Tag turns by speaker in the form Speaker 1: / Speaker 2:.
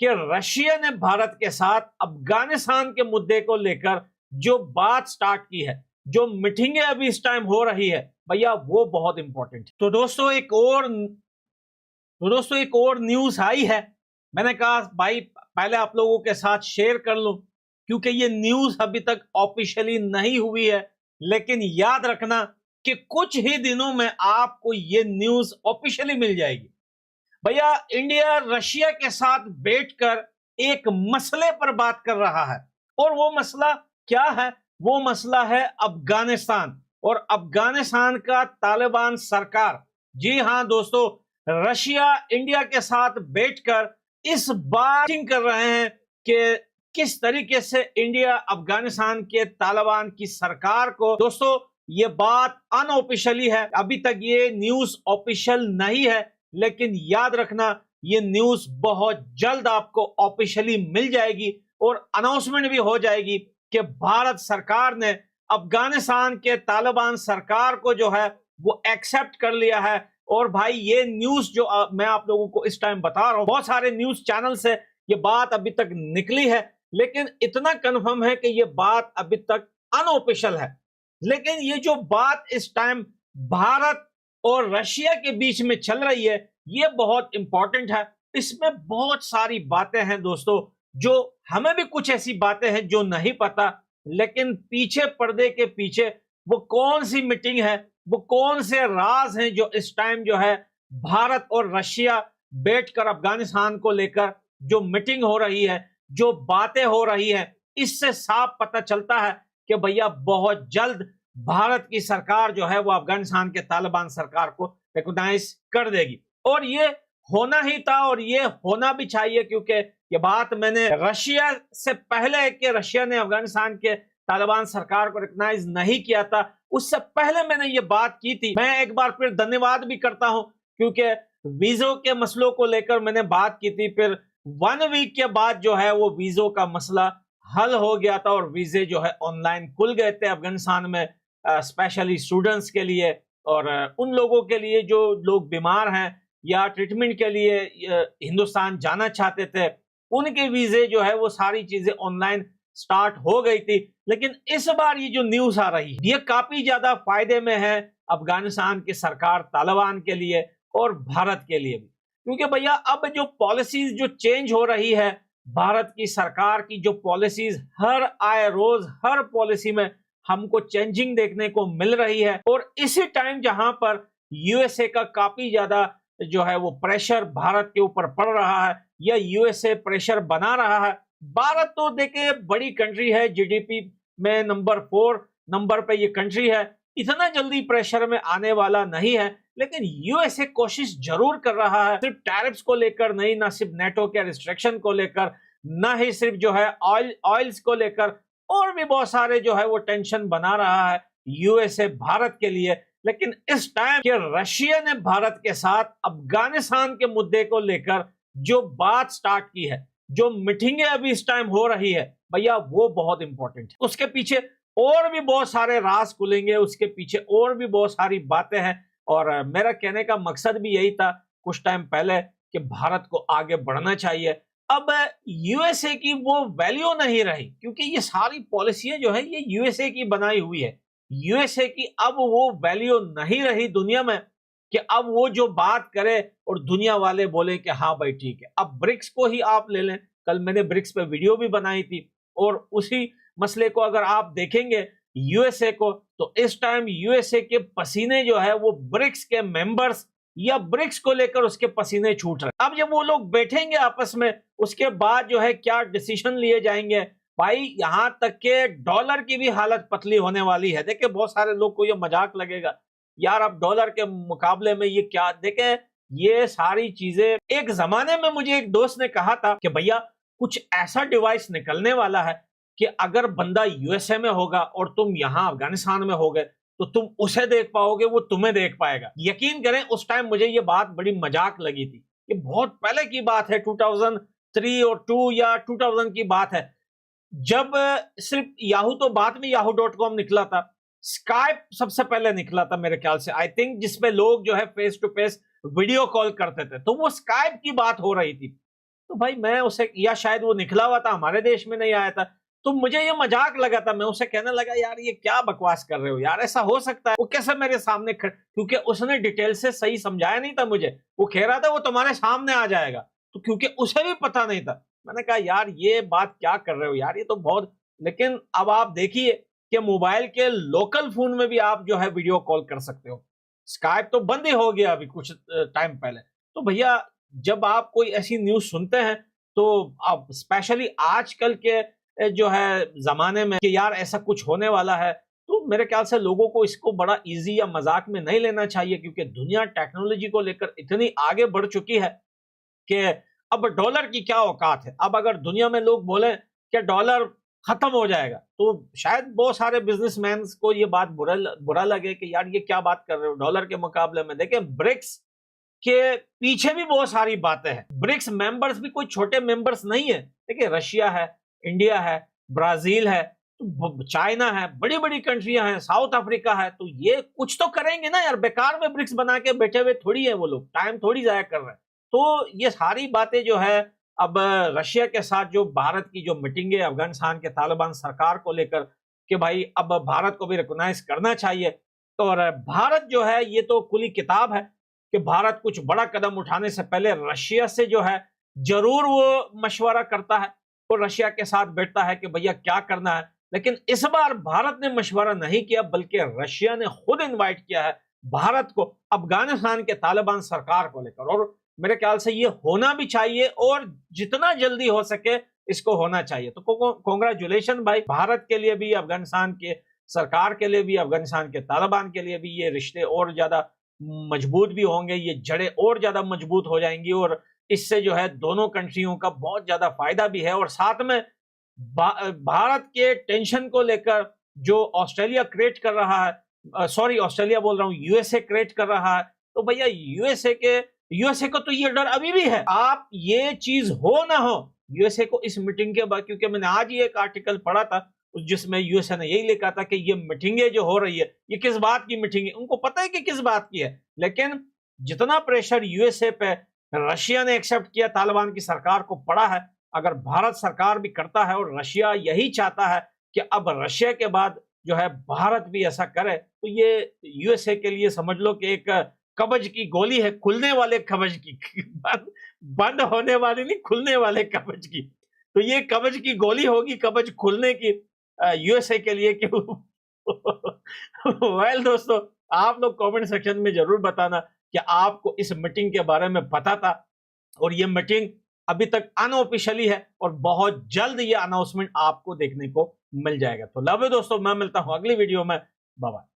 Speaker 1: कि रशिया ने भारत के साथ अफगानिस्तान के मुद्दे को लेकर जो बात स्टार्ट की है, जो मीटिंगें अभी इस टाइम हो रही है भैया, वो बहुत इंपॉर्टेंट है। तो दोस्तों एक और न्यूज आई है। मैंने कहा भाई पहले आप लोगों के साथ शेयर कर लूं, क्योंकि ये न्यूज अभी तक ऑफिशियली नहीं हुई है, लेकिन याद रखना कि कुछ ही दिनों में आपको ये न्यूज ऑफिशियली मिल जाएगी। भैया इंडिया रशिया के साथ बैठकर एक मसले पर बात कर रहा है, और वो मसला क्या है? वो मसला है अफगानिस्तान और अफगानिस्तान का तालिबान सरकार। जी हां दोस्तों, रशिया इंडिया के साथ बैठकर इस बात कर रहे हैं कि किस तरीके से इंडिया अफगानिस्तान के तालिबान की सरकार को, दोस्तों ये बात अनऑफिशियली है, अभी तक ये न्यूज ऑफिशियल नहीं है, लेकिन याद रखना ये न्यूज बहुत जल्द आपको ऑफिशियली मिल जाएगी और अनाउंसमेंट भी हो जाएगी कि भारत सरकार ने अफगानिस्तान के तालिबान सरकार को जो है वो एक्सेप्ट कर लिया है। और भाई ये न्यूज जो मैं आप लोगों को इस टाइम बता रहा हूं, बहुत सारे न्यूज चैनल से ये बात अभी तक निकली है, लेकिन इतना कंफर्म है कि ये बात अभी तक अनऑफिशियल है। लेकिन ये जो बात इस टाइम भारत और रशिया के बीच में चल रही है, ये बहुत इंपॉर्टेंट है। इसमें बहुत सारी बातें हैं दोस्तों, जो हमें भी कुछ ऐसी बातें हैं जो नहीं पता, लेकिन पीछे पर्दे के पीछे वो कौन सी मीटिंग है, वो कौन से राज हैं जो इस टाइम जो है भारत और रशिया बैठकर अफगानिस्तान को लेकर जो मीटिंग हो रही है, जो बातें हो रही है, इससे साफ पता चलता है कि भैया बहुत जल्द भारत की सरकार जो है वो अफगानिस्तान के तालिबान सरकार को रिकॉग्नाइज कर देगी। और ये होना ही था और ये होना भी चाहिए, क्योंकि ये बात मैंने रशिया से पहले कि रशिया ने अफगानिस्तान के तालिबान सरकार को रिकॉग्नाइज नहीं किया था, उससे पहले मैंने ये बात की थी। मैं एक बार फिर धन्यवाद भी करता हूं, क्योंकि वीजों के मसलों को लेकर मैंने बात की थी, फिर 1 वीक के बाद जो है वो वीजों का मसला हल हो गया था और वीजे जो है ऑनलाइन खुल गए थे अफगानिस्तान में, स्पेशली स्टूडेंट्स के लिए और उन लोगों के लिए जो लोग बीमार हैं या ट्रीटमेंट के लिए हिंदुस्तान जाना चाहते थे, उनके वीजे जो है वो सारी चीजें ऑनलाइन स्टार्ट हो गई थी। लेकिन इस बार ये जो न्यूज आ रही है, ये काफी ज्यादा फायदे में है अफगानिस्तान की सरकार, तालिबान के लिए और भारत के लिए भी, क्योंकि भैया अब जो पॉलिसीज जो चेंज हो रही है, भारत की सरकार की जो पॉलिसीज हर आए रोज हर पॉलिसी में हमको चेंजिंग देखने को मिल रही है। और इसी टाइम जहां पर यूएसए का काफी ज्यादा जो है वो प्रेशर भारत के ऊपर पड़ रहा है या यूएसए प्रेशर बना रहा है। भारत तो देखिए बड़ी कंट्री है, जीडीपी में नंबर 4 नंबर पे ये कंट्री है, इतना जल्दी प्रेशर में आने वाला नहीं है, लेकिन यूएसए कोशिश जरूर कर रहा है, सिर्फ टैरिफ्स को लेकर नहीं, ना सिर्फ नेटो के रिस्ट्रिक्शन को लेकर, ना ही सिर्फ जो है ऑयल्स को लेकर, और भी बहुत सारे जो है वो टेंशन बना रहा है यूएसए भारत के लिए। लेकिन इस टाइम कि रशिया ने भारत के साथ अफगानिस्तान के मुद्दे को लेकर जो बात स्टार्ट की है, जो मीटिंगें अभी इस टाइम हो रही है भैया, वो बहुत इंपॉर्टेंट है। उसके पीछे और भी बहुत सारे राज खुलेंगे, उसके पीछे और भी बहुत सारी बातें हैं, और मेरा कहने का मकसद भी यही था कुछ टाइम पहले कि भारत को आगे बढ़ना चाहिए। अब यूएसए की वो वैल्यू नहीं रही, क्योंकि ये सारी पॉलिसियां जो है ये यूएसए की बनाई हुई है। यूएसए की अब वो वैल्यू नहीं रही दुनिया में कि अब वो जो बात करे और दुनिया वाले बोले कि हाँ भाई ठीक है। अब ब्रिक्स को ही आप ले लें, कल मैंने ब्रिक्स पे वीडियो भी बनाई थी, और उसी मसले को अगर आप देखेंगे यूएसए को, तो इस टाइम यूएसए के पसीने जो है वो ब्रिक्स के मेंबर्स या ब्रिक्स को लेकर उसके पसीने छूट रहे। अब जब वो लोग बैठेंगे आपस में, उसके बाद जो है क्या डिसीजन लिए जाएंगे भाई, यहां तक के डॉलर की भी हालत पतली होने वाली है। देखिए बहुत सारे लोग को ये मजाक लगेगा, यार अब डॉलर के मुकाबले में ये क्या, देखे ये सारी चीजें, एक जमाने में मुझे एक दोस्त ने कहा था कि भैया कुछ ऐसा डिवाइस निकलने वाला है कि अगर बंदा यूएसए में होगा और तुम यहां अफगानिस्तान में हो गए, तो तुम उसे देख पाओगे, वो तुम्हें देख पाएगा। यकीन करें उस टाइम मुझे ये बात बड़ी मजाक लगी थी। ये बहुत पहले की बात है, 2003 और 2 या 2000 की बात है, जब सिर्फ याहू, तो बाद में yahoo.com निकला था, स्काइप सबसे पहले निकला था मेरे ख्याल से, आई थिंक, जिसमें लोग जो है face to face video call करते थे, तो वो स्काइप की बात हो रही थी। तो भाई मैं उसे, या शायद वो निकला हुआ था, हमारे देश में नहीं आया था, तो मुझे ये मजाक लगा था। मैं उसे कहने लगा यार ये क्या बकवास कर रहे हो यार, ऐसा हो सकता है? वो कैसे मेरे सामने क्योंकि उसने डिटेल से सही समझाया नहीं था मुझे, वो कह रहा था वो तुम्हारे सामने आ जाएगा, तो क्योंकि उसे भी पता नहीं था। मैंने कहा यार ये बात क्या कर रहे हो यार, ये तो बहुत। लेकिन अब आप देखिए कि मोबाइल के लोकल फोन में भी आप जो है वीडियो कॉल कर सकते हो। स्काइप तो बंद ही हो गया अभी कुछ टाइम पहले। तो भैया जब आप कोई ऐसी न्यूज सुनते हैं, तो आप स्पेशली आजकल के जो है जमाने में कि यार ऐसा कुछ होने वाला है, तो मेरे ख्याल से लोगों को इसको बड़ा इजी या मजाक में नहीं लेना चाहिए, क्योंकि दुनिया टेक्नोलॉजी को लेकर इतनी आगे बढ़ चुकी है कि अब डॉलर की क्या औकात है। अब अगर दुनिया में लोग बोले कि डॉलर खत्म हो जाएगा, तो शायद बहुत सारे बिजनेसमैन को ये बात बुरा लगे कि यार ये क्या बात कर रहे हो डॉलर के मुकाबले में। देखें ब्रिक्स के पीछे भी बहुत सारी बातें हैं। ब्रिक्स मेंबर्स भी कोई छोटे मेंबर्स नहीं है। देखिए रशिया है, इंडिया है, ब्राजील है, तो चाइना है, बड़ी बड़ी कंट्रियां हैं, साउथ अफ्रीका है। तो ये कुछ तो करेंगे ना यार, बेकार में ब्रिक्स बना के बैठे हुए थोड़ी है वो लोग, टाइम थोड़ी जाया कर रहे हैं। तो ये सारी बातें जो है, अब रशिया के साथ जो भारत की जो मीटिंग है अफगानिस्तान के तालिबान सरकार को लेकर, कि भाई अब भारत को भी रिकॉग्नाइज करना चाहिए। तो और भारत जो है ये तो खुली किताब है कि भारत कुछ बड़ा कदम उठाने से पहले रशिया से जो है जरूर वो मशवरा करता है और रशिया के साथ बैठता है कि भैया क्या करना है। लेकिन इस बार भारत ने मशवरा नहीं किया, बल्कि रशिया ने खुद इनवाइट किया है भारत को अफगानिस्तान के तालिबान सरकार को लेकर। और मेरे ख्याल से ये होना भी चाहिए और जितना जल्दी हो सके इसको होना चाहिए। तो कॉन्ग्रेचुलेशन भाई, भारत के लिए भी, अफगानिस्तान के सरकार के लिए भी, अफगानिस्तान के तालिबान के लिए भी। ये रिश्ते और ज्यादा मजबूत भी होंगे, ये जड़ें और ज्यादा मजबूत हो जाएंगी और इससे जो है दोनों कंट्रियों का बहुत ज्यादा फायदा भी है। और साथ में भारत के टेंशन को लेकर जो ऑस्ट्रेलिया क्रिएट कर रहा है, सॉरी ऑस्ट्रेलिया बोल रहा हूं, यूएसए क्रिएट कर रहा है, तो भैया यूएसए को तो ये डर अभी भी है। आप ये चीज हो ना हो यूएसए को इस मीटिंग के बाद, क्योंकि मैंने आज ही एक आर्टिकल पढ़ा था जिसमें यूएसए ने यही लिखा था कि ये मीटिंगें जो हो रही है ये किस बात की मीटिंग है, उनको पता है कि किस बात की है। लेकिन जितना प्रेशर यूएसए पे रशिया ने एक्सेप्ट किया तालिबान की सरकार को पड़ा है, अगर भारत सरकार भी करता है और रशिया यही चाहता है कि अब रशिया के बाद जो है भारत भी ऐसा करे, तो ये यूएसए के लिए समझ लो कि एक कवच की गोली है, खुलने वाले कवच की बंद होने वाली नहीं, खुलने वाले कवच की। तो ये कवच की गोली होगी, कवच खुलने की यूएसए के लिए कि वेल दोस्तों, आप लोग कमेंट सेक्शन में जरूर बताना कि आपको इस मीटिंग के बारे में पता था। और ये मीटिंग अभी तक अनऑफिशियली है और बहुत जल्द ये अनाउंसमेंट आपको देखने को मिल जाएगा। तो लव यू दोस्तों, मैं मिलता हूं अगली वीडियो में। Bye bye.